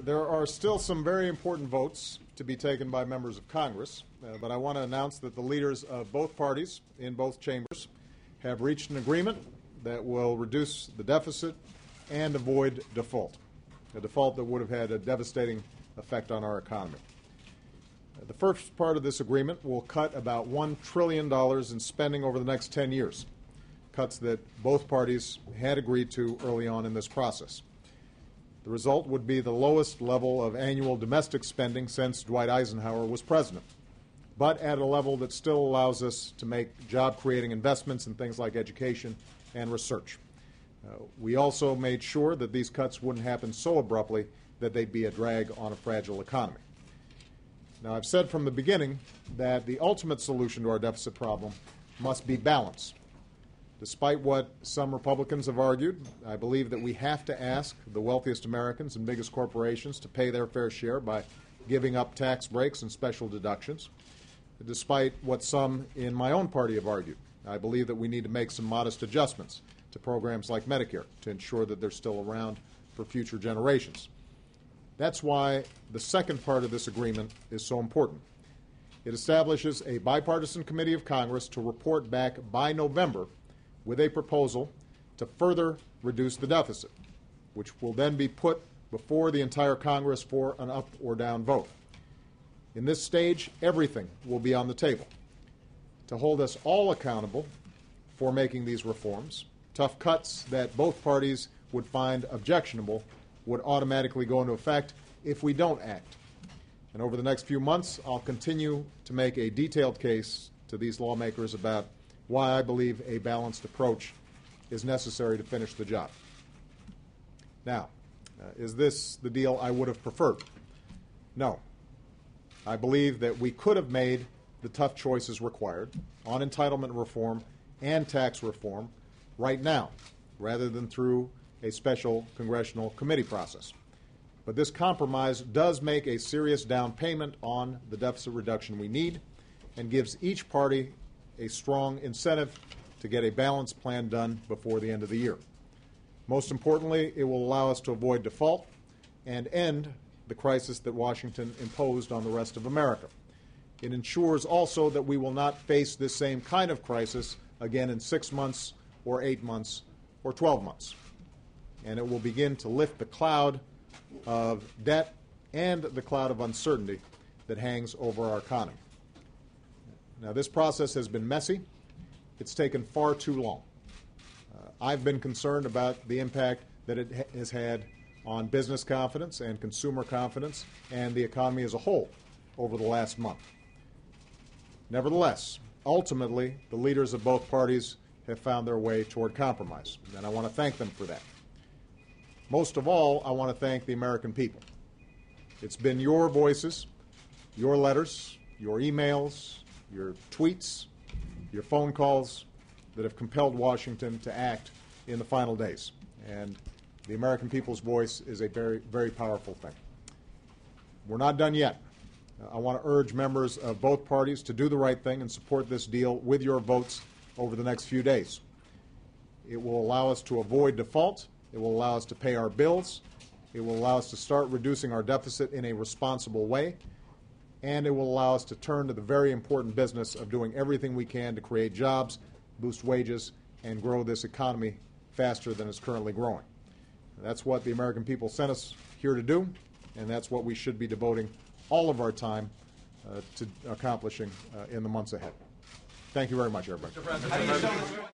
There are still some very important votes to be taken by members of Congress, but I want to announce that the leaders of both parties in both chambers have reached an agreement that will reduce the deficit and avoid default, a default that would have had a devastating effect on our economy. The first part of this agreement will cut about $1 trillion in spending over the next 10 years, cuts that both parties had agreed to early on in this process. The result would be the lowest level of annual domestic spending since Dwight Eisenhower was president, but at a level that still allows us to make job-creating investments in things like education and research. We also made sure that these cuts wouldn't happen so abruptly that they'd be a drag on a fragile economy. Now, I've said from the beginning that the ultimate solution to our deficit problem must be balance. Despite what some Republicans have argued, I believe that we have to ask the wealthiest Americans and biggest corporations to pay their fair share by giving up tax breaks and special deductions. Despite what some in my own party have argued, I believe that we need to make some modest adjustments to programs like Medicare to ensure that they're still around for future generations. That's why the second part of this agreement is so important. It establishes a bipartisan committee of Congress to report back by November with a proposal to further reduce the deficit, which will then be put before the entire Congress for an up or down vote. In this stage, everything will be on the table. To hold us all accountable for making these reforms, tough cuts that both parties would find objectionable would automatically go into effect if we don't act. And over the next few months, I'll continue to make a detailed case to these lawmakers about why I believe a balanced approach is necessary to finish the job. Now, is this the deal I would have preferred? No. I believe that we could have made the tough choices required on entitlement reform and tax reform right now, rather than through a special congressional committee process. But this compromise does make a serious down payment on the deficit reduction we need and gives each party a strong incentive to get a balanced plan done before the end of the year. Most importantly, it will allow us to avoid default and end the crisis that Washington imposed on the rest of America. It ensures also that we will not face this same kind of crisis again in 6 months or 8 months or 12 months. And it will begin to lift the cloud of debt and the cloud of uncertainty that hangs over our economy. Now, this process has been messy. It's taken far too long. I've been concerned about the impact that it has had on business confidence and consumer confidence and the economy as a whole over the last month. Nevertheless, ultimately, the leaders of both parties have found their way toward compromise, and I want to thank them for that. Most of all, I want to thank the American people. It's been your voices, your letters, your emails, your tweets, your phone calls that have compelled Washington to act in the final days. And the American people's voice is a very, very powerful thing. We're not done yet. I want to urge members of both parties to do the right thing and support this deal with your votes over the next few days. It will allow us to avoid default. It will allow us to pay our bills. It will allow us to start reducing our deficit in a responsible way. And it will allow us to turn to the very important business of doing everything we can to create jobs, boost wages, and grow this economy faster than it's currently growing. That's what the American people sent us here to do, and that's what we should be devoting all of our time to accomplishing in the months ahead. Thank you very much, everybody.